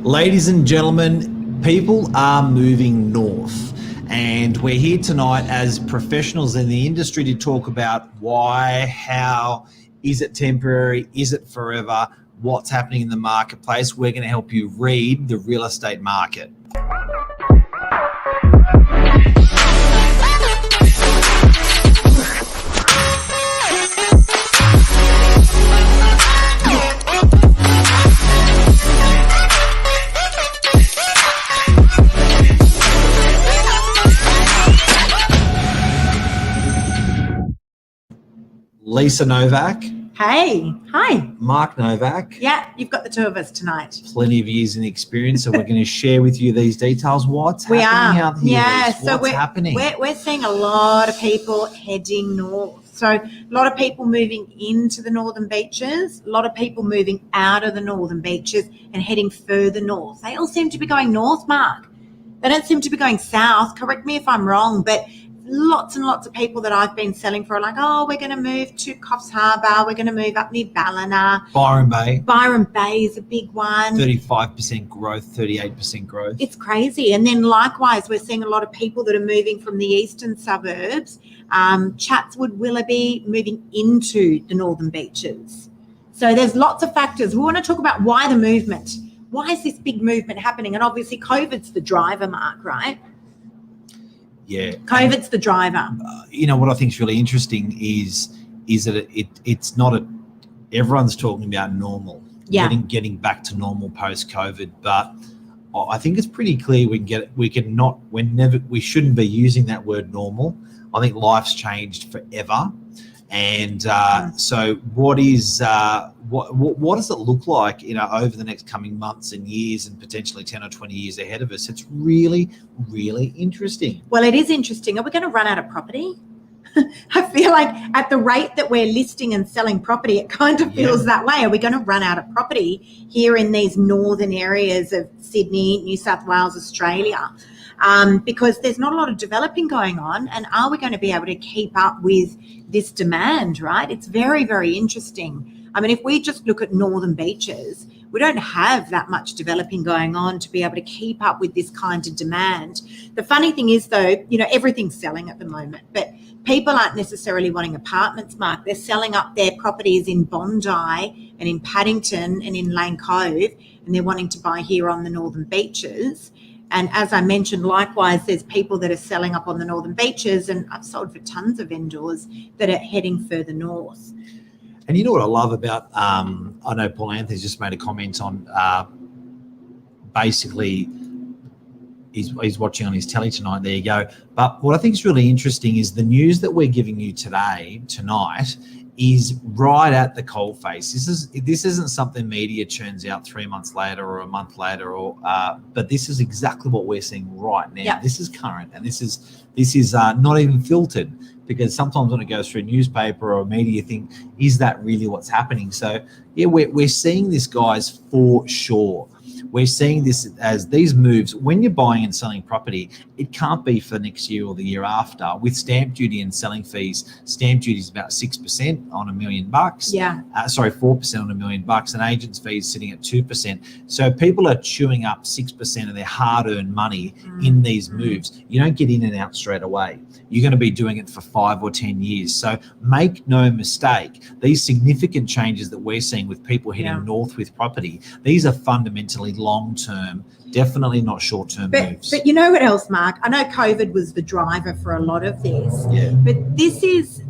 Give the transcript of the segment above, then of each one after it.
Ladies and gentlemen, people are moving north, and we're here tonight as professionals in the industry to talk about why, how, is it temporary, is it forever, what's happening in the marketplace. We're going to help you read the real estate market. Lisa Novak. Hey, hi. Mark Novak. Yeah, you've got the two of us tonight. Plenty of years in experience, so we're going to share with you these details. What's happening out here? Yeah, so what's happening? We're seeing a lot of people heading north. So a lot of people moving into the northern beaches, a lot of people moving out of the northern beaches and heading further north. They all seem to be going north, Mark. They don't seem to be going south. Correct me if I'm wrong, but lots and lots of people that I've been selling for are like, oh, we're going to move to Coffs Harbour. We're going to move up near Ballina. Byron Bay. Byron Bay is a big one. 35% growth, 38% growth. It's crazy. And then likewise, we're seeing a lot of people that are moving from the eastern suburbs, Chatswood, Willoughby, moving into the northern beaches. So there's lots of factors. We want to talk about why the movement. Why is this big movement happening? And obviously COVID's the driver, Mark, right? Yeah, COVID's the driver. What I think is really interesting is that it's not everyone's talking about normal, getting back to normal post COVID, but I think it's pretty clear we shouldn't be using that word normal. I think life's changed forever, and so what does it look like over the next coming months and years and potentially 10 or 20 years ahead of us? It's really, really interesting. Well, it is interesting. Are we going to run out of property? I feel like at the rate that we're listing and selling property, it kind of feels that way. Are we going to run out of property here in these northern areas of Sydney, New South Wales, Australia? Because there's not a lot of developing going on, and are we going to be able to keep up with this demand, right? It's very, very interesting. I mean, if we just look at northern beaches, we don't have that much developing going on to be able to keep up with this kind of demand. The funny thing is, though, everything's selling at the moment, but people aren't necessarily wanting apartments, Mark. They're selling up their properties in Bondi and in Paddington and in Lane Cove, and they're wanting to buy here on the northern beaches. And as I mentioned, likewise, there's people that are selling up on the northern beaches, and I've sold for tons of vendors that are heading further north. And you know what I love about, I know Paul Anthony's just made a comment on basically he's watching on his telly tonight, there you go. But what I think is really interesting is the news that we're giving you tonight, is right at the coalface. This isn't something media churns out 3 months later or a month later, but this is exactly what we're seeing right now. Yep. This is current, and this is not even filtered, because sometimes when it goes through a newspaper or media, you think, is that really what's happening? So yeah, we're seeing this, guys, for sure. We're seeing this as these moves. When you're buying and selling property, it can't be for next year or the year after. With stamp duty and selling fees, stamp duty is about 6% on $1 million. 4% on $1 million, and agents' fees sitting at 2%. So people are chewing up 6% of their hard-earned money in these moves. You don't get in and out straight away. You're going to be doing it for 5 or 10 years. So make no mistake, these significant changes that we're seeing with people heading north with property, these are fundamentally long-term, definitely not short-term moves. But you know what else, Mark? I know COVID was the driver for a lot of this, but this is,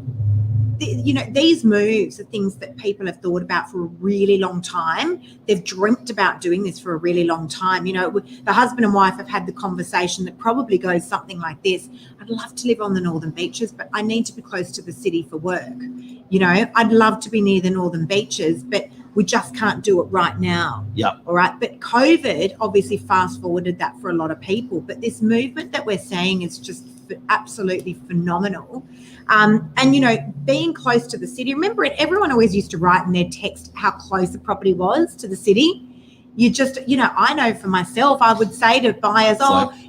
these moves are things that people have thought about for a really long time. They've dreamt about doing this for a really long time. The husband and wife have had the conversation that probably goes something like this. I'd love to live on the northern beaches, but I need to be close to the city for work. I'd love to be near the northern beaches, but we just can't do it right now. Yeah. All right. But COVID obviously fast forwarded that for a lot of people. But this movement that we're seeing is just absolutely phenomenal. And, being close to the city, remember everyone always used to write in their text how close the property was to the city. You just, I know for myself, I would say to buyers,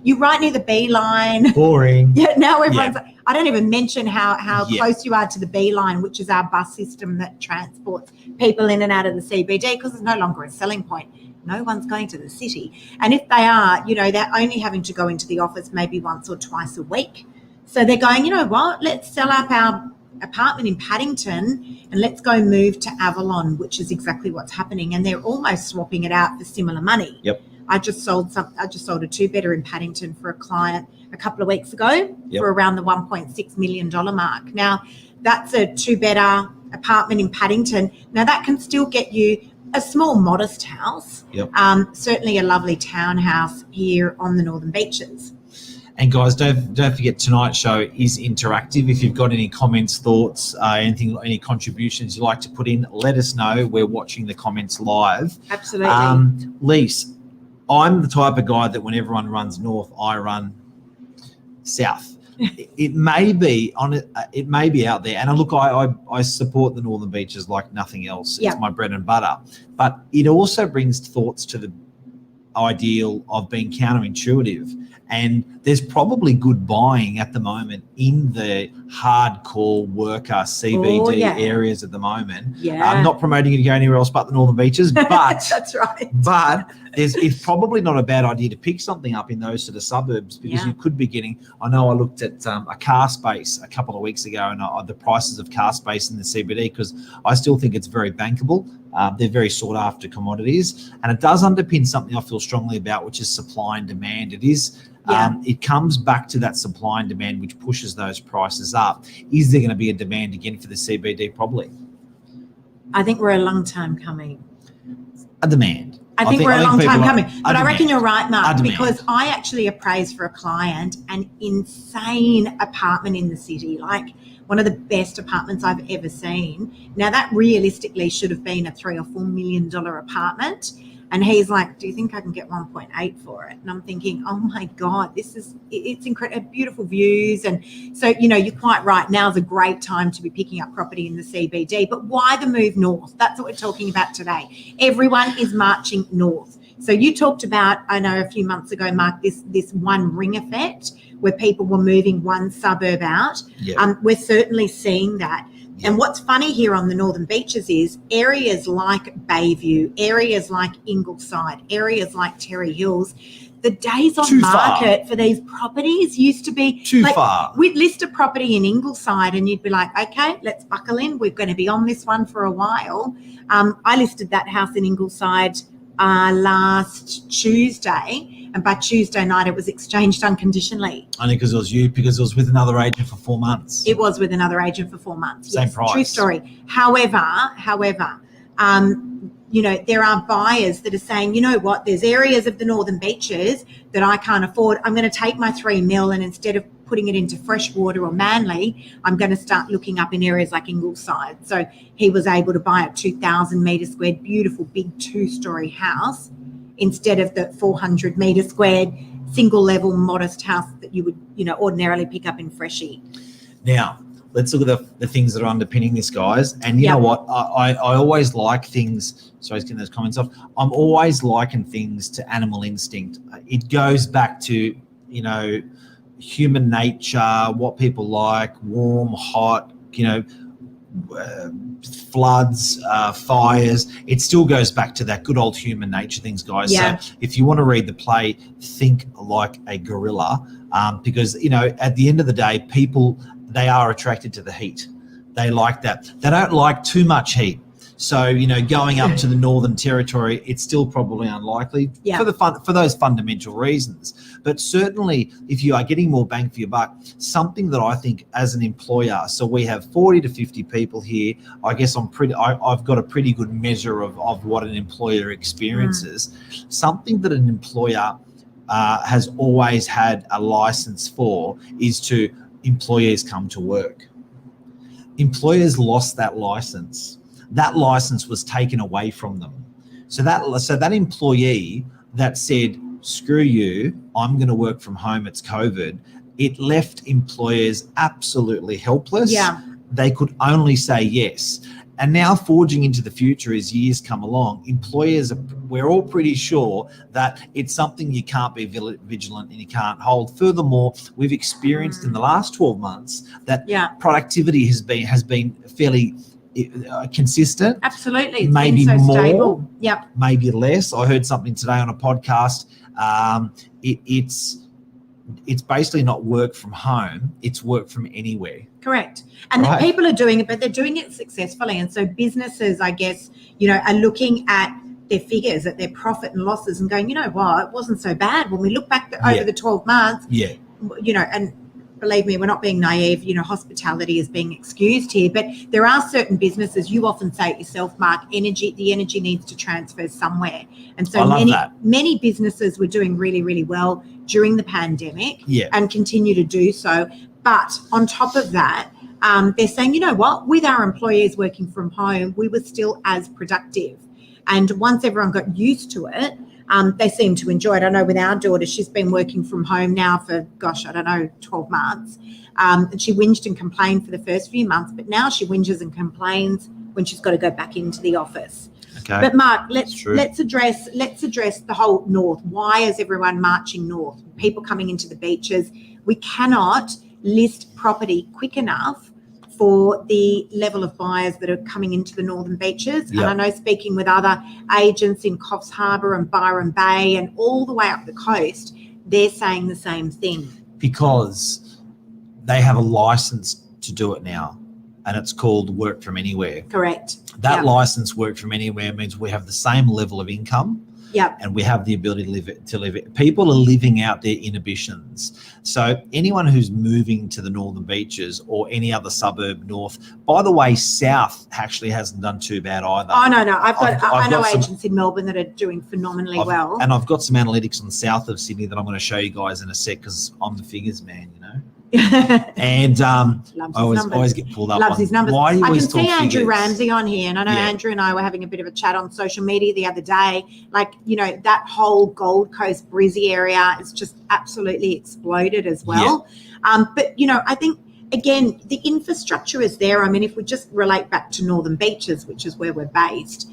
you right near the B line. Boring. Now everyone's like, I don't even mention how close you are to the B line, which is our bus system that transports people in and out of the CBD, because it's no longer a selling point. No one's going to the city. And if they are, they're only having to go into the office maybe once or twice a week. So they're going, you know what, let's sell up our apartment in Paddington and let's go move to Avalon, which is exactly what's happening. And they're almost swapping it out for similar money. Yep. I just sold a two-bedder in Paddington for a client a couple of weeks ago for around the $1.6 million mark. Now, that's a two-bedder apartment in Paddington. Now, that can still get you a small, modest house, certainly a lovely townhouse here on the Northern Beaches. And guys, don't forget, tonight's show is interactive. If you've got any comments, thoughts, any contributions you'd like to put in, let us know. We're watching the comments live. Absolutely. Lise, I'm the type of guy that when everyone runs north, I run south. It may be out there, and look, I support the Northern Beaches like nothing else. It's my bread and butter, but it also brings thoughts to the ideal of being counterintuitive. And there's probably good buying at the moment in the hardcore worker CBD areas at the moment. I'm not promoting you to go anywhere else but the Northern Beaches, but that's right. But it's probably not a bad idea to pick something up in those sort of suburbs, because you could be getting. I know I looked at a car space a couple of weeks ago, and the prices of car space in the CBD, because I still think it's very bankable. They're very sought after commodities, and it does underpin something I feel strongly about, which is supply and demand. It is. It comes back to that supply and demand, which pushes those prices up. Is there going to be a demand again for the CBD? Probably. I think we're a long time coming. A demand. I think we're a long time coming. But I reckon you're right, Mark, because I actually appraised for a client an insane apartment in the city, like one of the best apartments I've ever seen. Now, that realistically should have been a $3 or $4 million apartment. And he's like, do you think I can get 1.8 for it? And I'm thinking, oh my God, it's incredible, beautiful views. And so, you're quite right. Now's a great time to be picking up property in the CBD. But why the move north? That's what we're talking about today. Everyone is marching north. So you talked about, I know a few months ago, Mark, this one ring effect where people were moving one suburb out. We're certainly seeing that. And what's funny here on the Northern Beaches is areas like Bayview, areas like Ingleside, areas like Terry Hills, the days on market for these properties used to be too far. We'd list a property in Ingleside and you'd be like, okay, let's buckle in. We're going to be on this one for a while. I listed that house in Ingleside last Tuesday. And by Tuesday night, it was exchanged unconditionally. Only because it was with another agent for 4 months. It was with another agent for 4 months. Same price. True story. However, there are buyers that are saying, you know what, there's areas of the Northern Beaches that I can't afford. I'm going to take my $3 million and instead of putting it into Freshwater or Manly, I'm going to start looking up in areas like Ingleside. So he was able to buy a 2,000 metre squared, beautiful, big 2-story house instead of the 400 metre squared, single level, modest house that you would, ordinarily pick up in Freshie. Now, let's look at the things that are underpinning this, guys. And you know what? I always like things. Sorry, I was getting those comments off. I'm always liking things to animal instinct. It goes back to, human nature, what people like, warm, hot, floods, fires. It still goes back to that good old human nature things, guys. So if you want to read the play, think like a gorilla, because, at the end of the day, people, they are attracted to the heat. They like that. They don't like too much heat. So, going up to the Northern Territory, it's still probably unlikely for those fundamental reasons. But certainly, if you are getting more bang for your buck, something that I think as an employer, so we have 40 to 50 people here. I guess I've got a pretty good measure of what an employer experiences. Something that an employer has always had a license for is to employees come to work. Employers lost that license. That license was taken away from them. So that employee that said, screw you, I'm going to work from home, it's COVID, it left employers absolutely helpless. They could only say yes. And now forging into the future as years come along, we're all pretty sure that it's something you can't be vigilant and you can't hold. Furthermore, we've experienced in the last 12 months that productivity has been fairly consistent. Absolutely. It's Maybe been so more, stable. Yep. maybe less. I heard something today on a podcast. It's basically not work from home, it's work from anywhere. Correct. And Right. the people are doing it, but they're doing it successfully. And so businesses, I guess, are looking at their figures, at their profit and losses and going, you know what, it wasn't so bad when we look back over the 12 months. Yeah. And believe me, we're not being naive, hospitality is being excused here, but there are certain businesses, you often say it yourself, Mark, the energy needs to transfer somewhere. And so many businesses were doing really, really well during the pandemic and continue to do so. But on top of that, they're saying, you know what, with our employees working from home, we were still as productive. And once everyone got used to it, they seem to enjoy it. I know with our daughter, she's been working from home now for, 12 months. And she whinged and complained for the first few months, but now she whinges and complains when she's got to go back into the office. Okay. But Mark, let's address the whole north. Why is everyone marching north? People coming into the beaches. We cannot list property quick enough for the level of buyers that are coming into the northern beaches. Yep. And I know speaking with other agents in Coffs Harbour and Byron Bay and all the way up the coast, they're saying the same thing. Because they have a license to do it now, and it's called work from anywhere. Correct. That license, work from anywhere, means we have the same level of income. Yep. And we have the ability to live it. People are living out their inhibitions. So anyone who's moving to the northern beaches or any other suburb north, by the way, south actually hasn't done too bad either. Oh, no. I know agents in Melbourne that are doing phenomenally well. And I've got some analytics on the south of Sydney that I'm going to show you guys in a sec, because I'm the figures man, And I always get pulled up. Loves his numbers. Why do you always I can see talk Andrew figures? Ramsey on here, and I know Andrew and I were having a bit of a chat on social media the other day. That whole Gold Coast Brizzy area is just absolutely exploded as well. But I think, again, the infrastructure is there. I mean, if we just relate back to Northern Beaches, which is where we're based,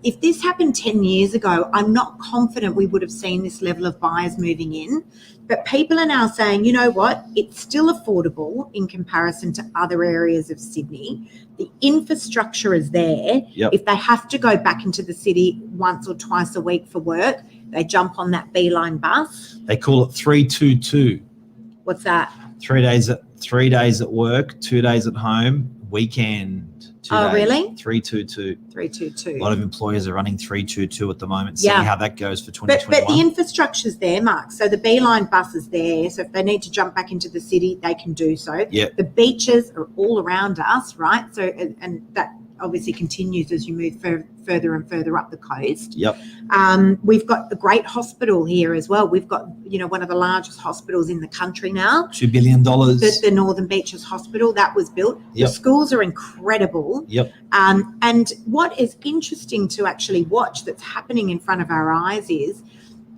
if this happened 10 years ago, I'm not confident we would have seen this level of buyers moving in. But people are now saying, you know what, it's still affordable in comparison to other areas of Sydney. The infrastructure is there. Yep. If they have to go back into the city once or twice a week for work, they jump on that Beeline bus. They call it 322. What's that? 3 days at work, 2 days at home, weekend. 2 days. Really? 322. 322. A lot of employers are running 322 at the moment. See how that goes for 2021. But the infrastructure's there, Mark. So the Beeline bus is there. So if they need to jump back into the city, they can do so. Yep. The beaches are all around us, right? So and that obviously continues as you move further and further up the coast. Yep. We've got a great hospital here as well. We've got, one of the largest hospitals in the country now. $2 billion. The Northern Beaches Hospital that was built. Yep. The schools are incredible. Yep. And what is interesting to actually watch that's happening in front of our eyes is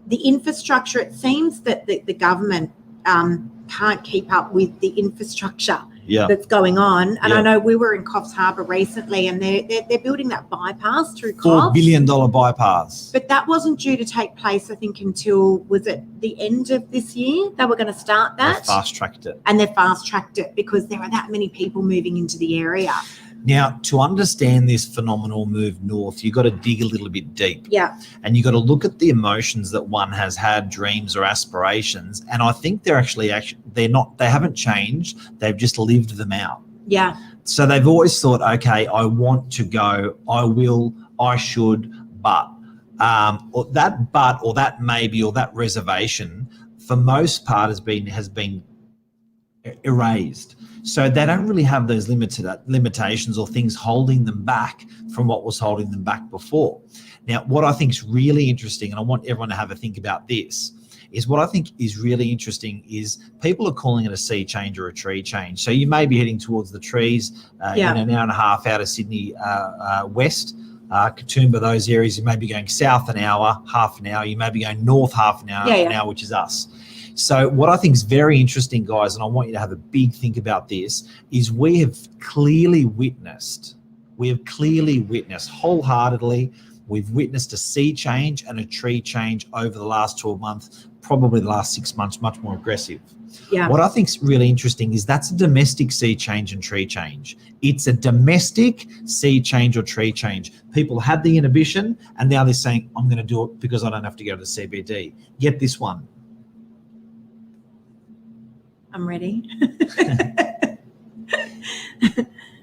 the infrastructure. It seems that the government can't keep up with the infrastructure that's going on. And I know we were in Coffs Harbour recently, and they're building that bypass through Coffs. $4 billion bypass. But that wasn't due to take place, I think, until, was it the end of this year? They were going to start that. They fast-tracked it. And they fast-tracked it because there are that many people moving into the area. Now, to understand this phenomenal move north, you've got to dig a little bit deep. Yeah. And you've got to look at the emotions that one has had, dreams or aspirations. And I think they're they haven't changed. They've just lived them out. Yeah. So they've always thought, okay, I want to go, I will, I should, but. Or that maybe, or that reservation, for most part has been erased. So they don't really have those limitations or things holding them back from what was holding them back before. Now, what I think is really interesting, and I want everyone to have a think about this, is what I think is really interesting is people are calling it a sea change or a tree change. So you may be heading towards the trees in an hour and a half out of Sydney west, Katoomba, those areas. You may be going south an hour, half an hour. You may be going north half an hour, an hour, which is us. So what I think is very interesting, guys, and I want you to have a big think about this, is we have clearly witnessed wholeheartedly, we've witnessed a sea change and a tree change over the last 12 months, probably the last 6 months, much more aggressive. Yeah. What I think's really interesting is that's a domestic sea change and tree change. It's a domestic sea change or tree change. People had the inhibition and now they're saying, I'm going to do it because I don't have to go to the CBD. Get this one. I'm ready.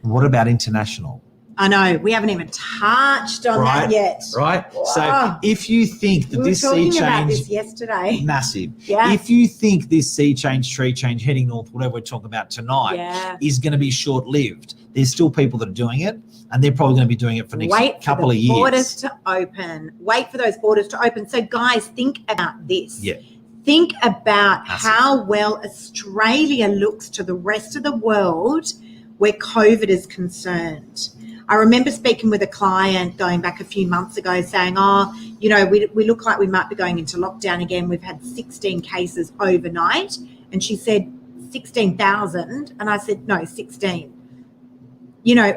What about international? I know, we haven't even touched on that yet. Right. Wow. So if you think that this sea We were talking change, about this yesterday. massive. Yeah. If you think this sea change, tree change, heading north, whatever we're talking about tonight, Yeah. is going to be short-lived, there's still people that are doing it, and they're probably going to be doing it for the next couple of years. Borders to open. Wait for those borders to open. So, guys, think about this. Yeah. Think about Massive. how well Australia looks to the rest of the world where COVID is concerned. I remember speaking with a client going back a few months ago saying, we look like we might be going into lockdown again. We've had 16 cases overnight. And she said, 16,000. And I said, no, 16.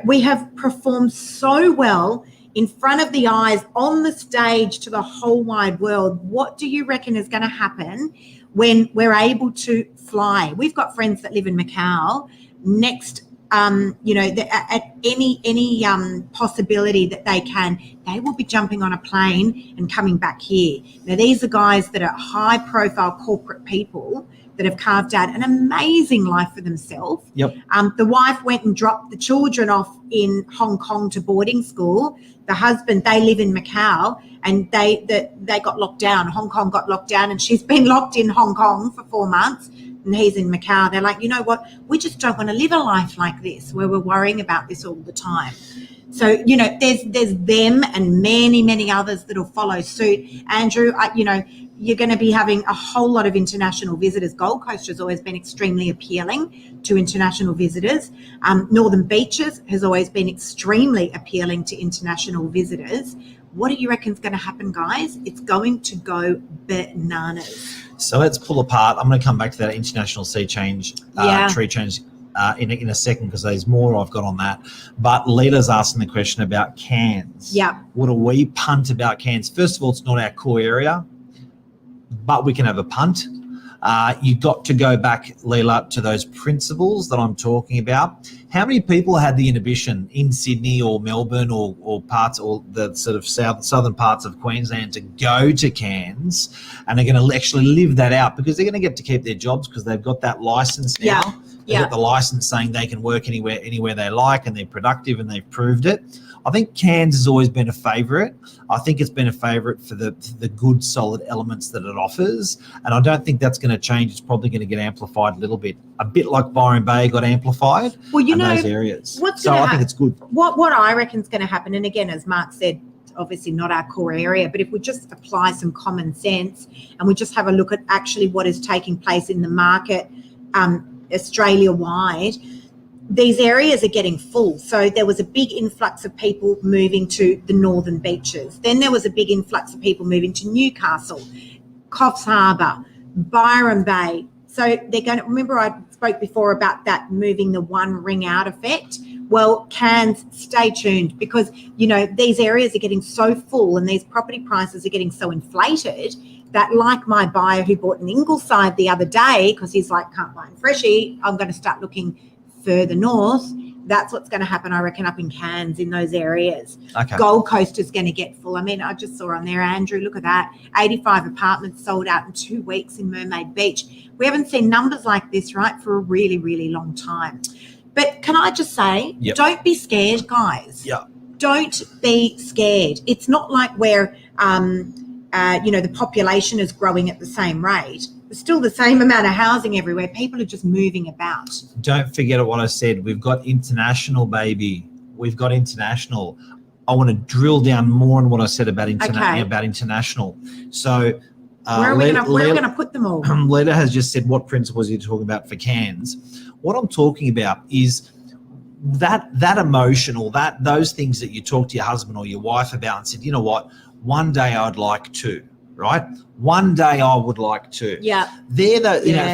We have performed so well in front of the eyes, on the stage to the whole wide world. What do you reckon is going to happen when we're able to fly? We've got friends that live in Macau. Next, at any possibility that they will be jumping on a plane and coming back here. Now, these are guys that are high-profile corporate people that have carved out an amazing life for themselves. Yep. The wife went and dropped the children off in Hong Kong to boarding school. The husband, they live in Macau, and they got locked down. Hong Kong got locked down, and she's been locked in Hong Kong for 4 months, and he's in Macau. They're like, you know what? We just don't want to live a life like this where we're worrying about this all the time. So, there's them and many, many others that will follow suit. Andrew, you're going to be having a whole lot of international visitors. Gold Coast has always been extremely appealing to international visitors. Northern Beaches has always been extremely appealing to international visitors. What do you reckon is going to happen, guys? It's going to go bananas. So let's pull apart. I'm going to come back to that international sea change, tree change in a second, because there's more I've got on that. But Leela's asking the question about Cairns. Yeah. What do we punt about Cairns? First of all, it's not our core area, but we can have a punt. You got to go back, Leela, to those principles that I'm talking about. How many people had the inhibition in Sydney or Melbourne or parts, or the sort of southern parts of Queensland, to go to Cairns, and they're going to actually live that out because they're going to get to keep their jobs because they've got that license now. Yeah. They've got the license saying they can work anywhere they like, and they're productive, and they've proved it. I think Cairns has always been a favourite. I think it's been a favourite for the good, solid elements that it offers, and I don't think that's going to change. It's probably going to get amplified a bit like Byron Bay got amplified. Well, in those areas. I think it's good. What I reckon is going to happen, and again, as Mark said, obviously not our core area, but if we just apply some common sense and we just have a look at actually what is taking place in the market, Australia-wide, these areas are getting full. So there was a big influx of people moving to the northern beaches. Then there was a big influx of people moving to Newcastle, Coffs Harbour, Byron Bay. So they're going to, remember I spoke before about that moving the one ring out effect? Well, Cairns, stay tuned, because, these areas are getting so full and these property prices are getting so inflated that, like my buyer who bought an Ingleside the other day, because he's like, can't buy in Freshie, I'm going to start looking further north. That's what's going to happen, I reckon, up in Cairns, in those areas. Okay. Gold Coast is going to get full. I mean, I just saw on there, Andrew, look at that. 85 apartments sold out in 2 weeks in Mermaid Beach. We haven't seen numbers like this, right, for a really, really long time. But can I just say, Don't be scared, guys. Yeah. Don't be scared. It's not like we're, the population is growing at the same rate. There's still the same amount of housing everywhere. People are just moving about. Don't forget what I said. We've got international, baby. We've got international. I want to drill down more on what I said about international. So where are we going to put them all? Leda has just said what principles you're talking about for Cairns. What I'm talking about is that emotion, or those things that you talk to your husband or your wife about and said, you know what, one day I'd like to. Right? One day I would like to. Yeah. They're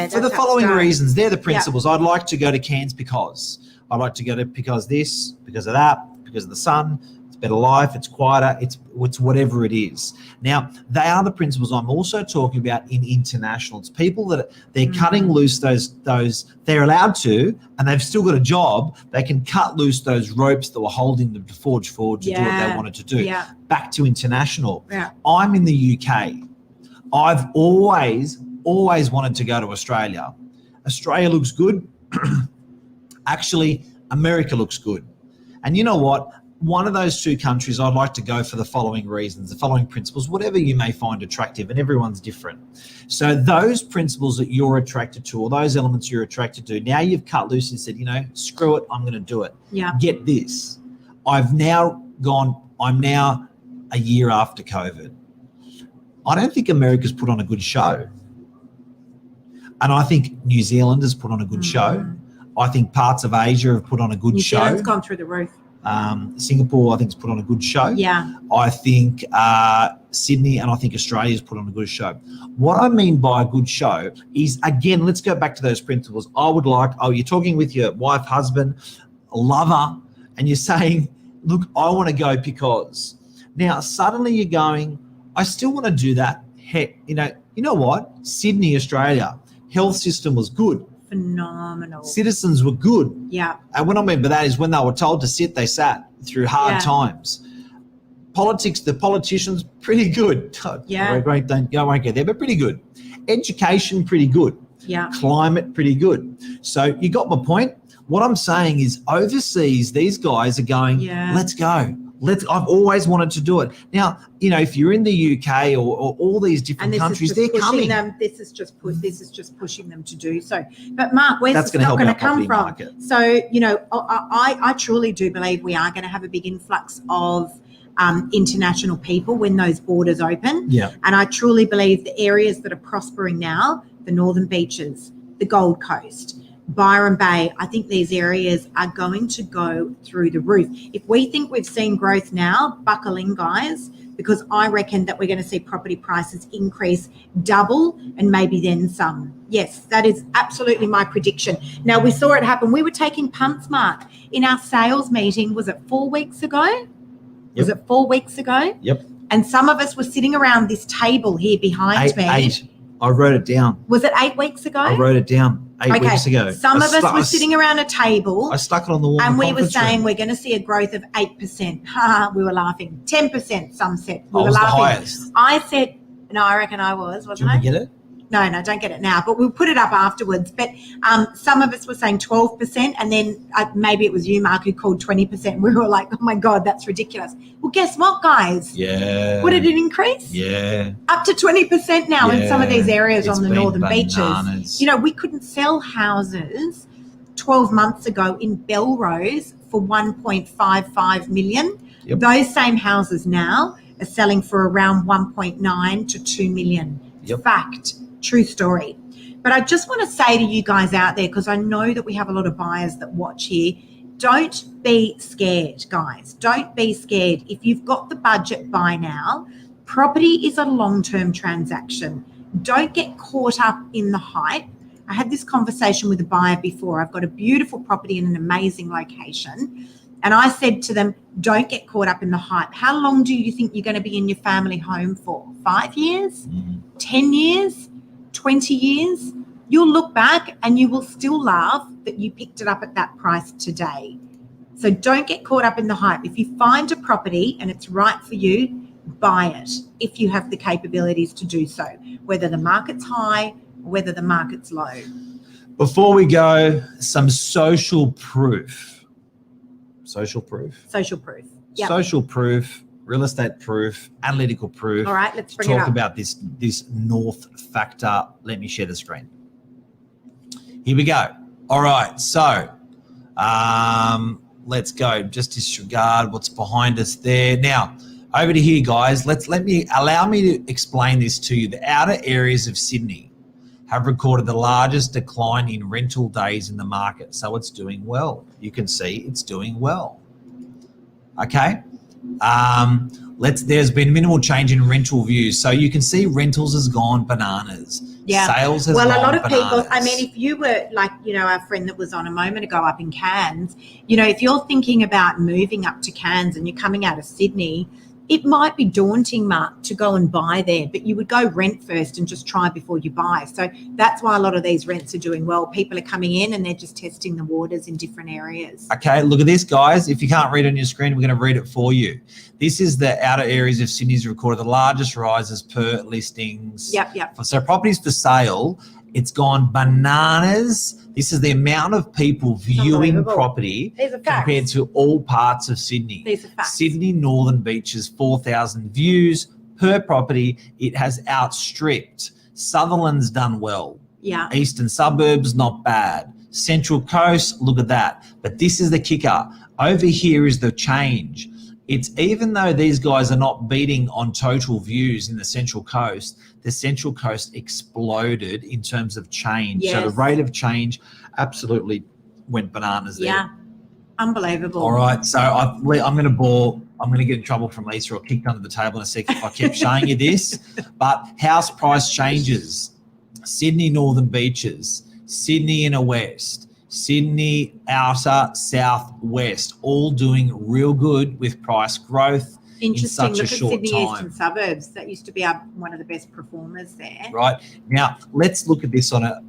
for the following reasons. They're the principles. I'd like to go to Cairns because. I'd like to go to because this, because of that, because of the sun, better life, it's quieter, it's whatever it is. Now, they are the principles I'm also talking about in international. It's people that they're cutting loose those they're allowed to, and they've still got a job. They can cut loose those ropes that were holding them to forge forward to do what they wanted to do. Yeah. Back to international. Yeah. I'm in the UK. I've always wanted to go to Australia. Australia looks good. Actually, America looks good. And you know what? One of those two countries I'd like to go for the following reasons, the following principles, whatever you may find attractive, and everyone's different. So those principles that you're attracted to, or those elements you're attracted to, now you've cut loose and said, screw it, I'm going to do it. Yeah. Get this. I'm now a year after COVID. I don't think America's put on a good show. And I think New Zealand has put on a good show. I think parts of Asia have put on a good show. New Zealand's gone through the roof. Singapore, I think, has put on a good show. Yeah. I think Sydney and I think Australia's put on a good show. What I mean by a good show is, again, let's go back to those principles. I would like, you're talking with your wife, husband, lover, and you're saying, look, I want to go because. Now, suddenly you're going, I still want to do that. Heck, you know what? Sydney, Australia, health system was good. Phenomenal. Citizens were good. Yeah. And what I mean by that is when they were told to sit, they sat through hard times. Politics, the politicians, pretty good. Yeah. I won't get there, but pretty good. Education, pretty good. Yeah. Climate, pretty good. So you got my point. What I'm saying is overseas, these guys are going, let's go. I've always wanted to do it. Now, if you're in the UK or all these different countries, they're coming. This is just pushing them to do so. But Mark, where's that's this not going to come from? Market. So, I truly do believe we are going to have a big influx of international people when those borders open. Yeah. And I truly believe the areas that are prospering now, the Northern Beaches, the Gold Coast, Byron Bay, I think these areas are going to go through the roof. If we think we've seen growth now, buckle in, guys, because I reckon that we're going to see property prices increase double and maybe then some. Yes, that is absolutely my prediction. Now, we saw it happen. We were taking punts, Mark, in our sales meeting. Was it 4 weeks ago? Yep. Was it 4 weeks ago? Yep. And some of us were sitting around this table here behind me. 8. I wrote it down. Was it 8 weeks ago? I wrote it down 8 weeks ago. Some of us were sitting around a table. I stuck it on the wall. And we were saying we're going to see a growth of 8%. Ha, we were laughing. 10%, some said. We were laughing. The highest. I said, no, I reckon I was, wasn't I? Did you get it? No, don't get it now, but we'll put it up afterwards. But some of us were saying 12%, and then maybe it was you, Mark, who called 20%. We were like, oh, my God, that's ridiculous. Well, guess what, guys? Yeah. What did it increase? Yeah. Up to 20% now in some of these areas on the northern bananas. Beaches. We couldn't sell houses 12 months ago in Belrose for 1.55 million. Yep. Those same houses now are selling for around 1.9 to 2 million. Yep. Fact. True story. But I just want to say to you guys out there, because I know that we have a lot of buyers that watch here, don't be scared, guys. Don't be scared. If you've got the budget, buy now. Property is a long-term transaction. Don't get caught up in the hype. I had this conversation with a buyer before. I've got a beautiful property in an amazing location. And I said to them, don't get caught up in the hype. How long do you think you're going to be in your family home for? 5 years? 10 years? 20 years? You'll look back and you will still laugh that you picked it up at that price today. So don't get caught up in the hype. If you find a property and it's right for you, buy it if you have the capabilities to do so, whether the market's high or whether the market's low. Before we go, some social proof. Social proof? Social proof. Yep. Social proof. Real estate proof, analytical proof. All right, let's bring it up. Talk about this north factor. Let me share the screen. Here we go. All right, so let's go. Just disregard what's behind us there. Now, over to here, guys. Allow me to explain this to you. The outer areas of Sydney have recorded the largest decline in rental days in the market, so it's doing well. You can see it's doing well. Okay. There's been minimal change in rental views. So you can see rentals has gone bananas. Yeah. Sales has well, gone a lot of bananas. people, I mean, if you were like, our friend that was on a moment ago up in Cairns, if you're thinking about moving up to Cairns and you're coming out of Sydney, it might be daunting, Mark, to go and buy there, but you would go rent first and just try before you buy. So that's why a lot of these rents are doing well. People are coming in and they're just testing the waters in different areas. Okay, look at this, guys. If you can't read on your screen, we're going to read it for you. This is the outer areas of Sydney's recorded the largest rises per listings. Yep. So properties for sale, it's gone bananas. This is the amount of people viewing property compared to all parts of Sydney. These are facts. Sydney Northern Beaches, 4,000 views per property. It has outstripped. Sutherland's done well. Yeah. Eastern suburbs, not bad. Central Coast, look at that. But this is the kicker. Over here is the change. It's even though these guys are not beating on total views in the Central Coast, the Central Coast exploded in terms of change. Yes. So the rate of change absolutely went bananas there. Yeah, unbelievable. All right, so I'm going to get in trouble from Lisa or kicked under the table in a second if I keep showing you this. But house price changes. Sydney Northern Beaches, Sydney Inner West, Sydney Outer Southwest, all doing real good with price growth in such a short Sydney time. Eastern Suburbs. That used to be one of the best performers there. Right. Now, let's look at this on a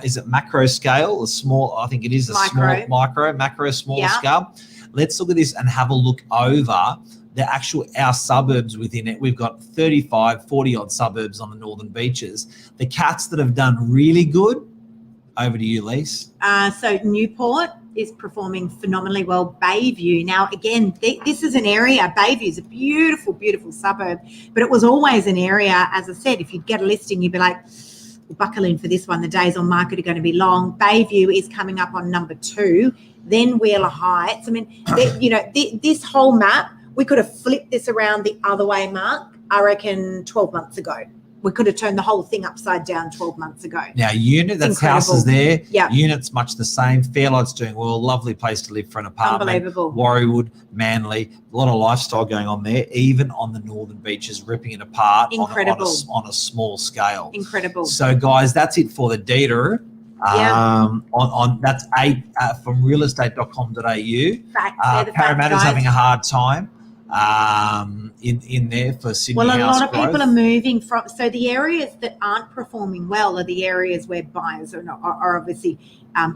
is it macro scale? A small, I think it is a macro, smaller scale. Let's look at this and have a look over our suburbs within it. We've got 35, 40 odd suburbs on the Northern Beaches. The cats that have done really good, over to you, Lise. So Newport is performing phenomenally well. Bayview. Now, again, this is an area, Bayview is a beautiful, beautiful suburb, but it was always an area, as I said, if you'd get a listing, you'd be like, buckle in for this one. The days on market are going to be long. Bayview is coming up on number 2, then Wheeler Heights. I mean, this whole map, we could have flipped this around the other way, Mark, I reckon 12 months ago. We could have turned the whole thing upside down 12 months ago. Now, unit, that's incredible. houses there. Yeah. Unit's much the same. Fairlight's doing well. Lovely place to live for an apartment. Unbelievable. Warriewood, Manly, a lot of lifestyle going on there, even on the Northern Beaches, ripping it apart on a small scale. Incredible. So, guys, that's it for the data. That's 8 from realestate.com.au. Parramatta's having a hard time in there for Sydney. Well, a lot of growth. people are moving from. So the areas that aren't performing well are the areas where buyers are obviously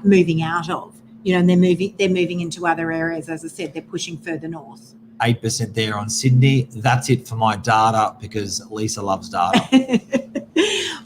moving out of. And they're moving into other areas. As I said, they're pushing further north. 8% there on Sydney. That's it for my data because Lisa loves data.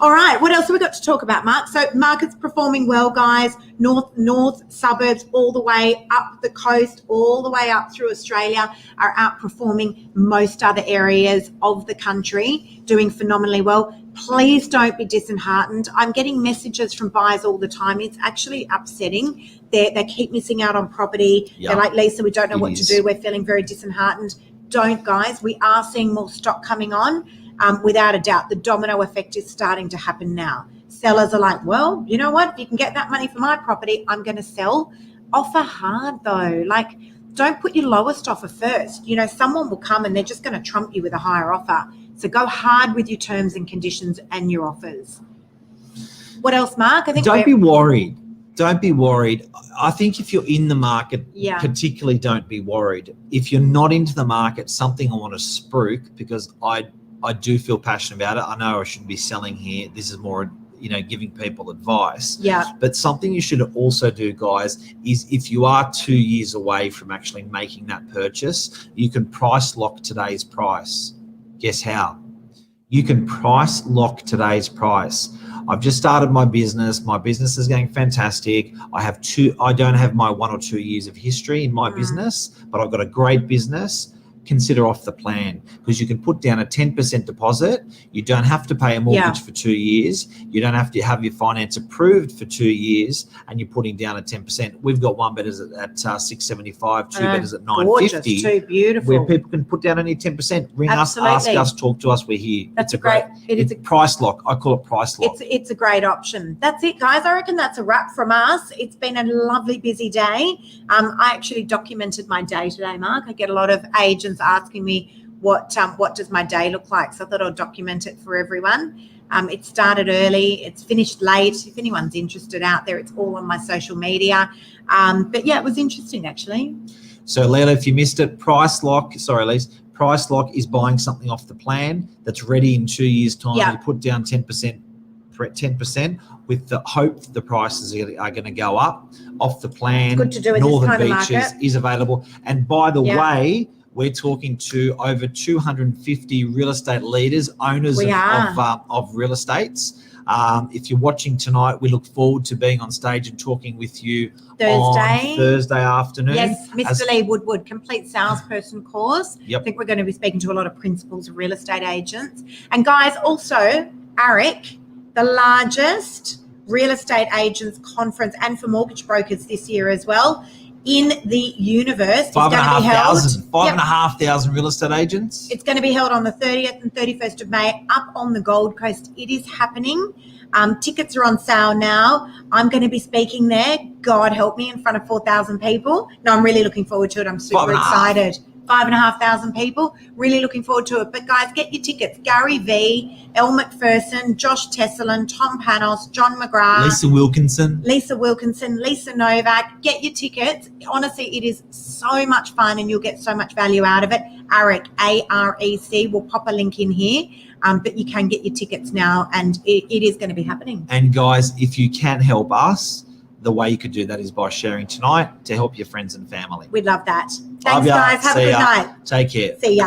All right, what else have we got to talk about, Mark? So market's performing well, guys. North suburbs all the way up the coast, all the way up through Australia are outperforming most other areas of the country, doing phenomenally well. Please don't be disheartened. I'm getting messages from buyers all the time. It's actually upsetting. They keep missing out on property. Yep. They're like, Lisa, we don't know what to do. We're feeling very disheartened. Don't, guys. We are seeing more stock coming on. Without a doubt, the domino effect is starting to happen now. Sellers are like, well, you know what? If you can get that money for my property, I'm going to sell. Offer hard, though. Like, don't put your lowest offer first. Someone will come and they're just going to trump you with a higher offer. So go hard with your terms and conditions and your offers. What else, Mark? I think Don't be worried. Don't be worried. I think if you're in the market, particularly don't be worried. If you're not into the market, something I want to spruik because I do feel passionate about it. I know I shouldn't be selling here. This is more, giving people advice. Yeah. But something you should also do, guys, is if you are 2 years away from actually making that purchase, you can price lock today's price. Guess how? You can price lock today's price. I've just started my business. My business is going fantastic. I don't have my 1 or 2 years of history in my business, but I've got a great business. Consider off the plan because you can put down a 10% deposit. You don't have to pay a mortgage for 2 years. You don't have to have your finance approved for 2 years, and you're putting down a 10%. We've got one betters at 675, two betters at 950. Too beautiful. Where people can put down only 10%. Ring us, ask us, talk to us. We're here. That's it's a price lock. I call it price lock. It's a great option. That's it, guys. I reckon that's a wrap from us. It's been a lovely, busy day. I actually documented my day today, Mark. I get a lot of agents questions asking me what does my day look like. So I thought I'll document it for everyone. It started early, it's finished late. If anyone's interested out there, it's all on my social media. But yeah, it was interesting actually. So Leila, if you missed it, Price Lock is buying something off the plan that's ready in 2 years' time. Yeah. You put down 10% with the hope that the prices are going to go up off the plan. Good to do in Northern this kind of Beaches market. is available. And by the Yeah. way, we're talking to over 250 real estate leaders, owners of real estates. If you're watching tonight, we look forward to being on stage and talking with you on Thursday afternoon. Yes, Mr. Lee Woodward, complete salesperson course. Yep. I think we're going to be speaking to a lot of principals of real estate agents. And guys, also, ARIC, the largest real estate agents conference and for mortgage brokers this year as well, in the universe. 5,500 real estate agents. It's going to be held on the 30th and 31st of May up on the Gold Coast. It is happening. Tickets are on sale now. I'm going to be speaking there, God help me, in front of 4,000 people. No, I'm really looking forward to it. I'm super excited. 5,500 people. Really looking forward to it. But guys, get your tickets. Gary V, Elle McPherson, Josh Tesselin, Tom Panos, John McGrath, Lisa Wilkinson, Lisa Novak. Get your tickets. Honestly, it is so much fun and you'll get so much value out of it. AREC, A-R-E-C. We'll pop a link in here. But you can get your tickets now and it is going to be happening. And guys, if you can help us, the way you could do that is by sharing tonight to help your friends and family. We'd love that. Thanks, guys. Have a good night. Take care. See ya.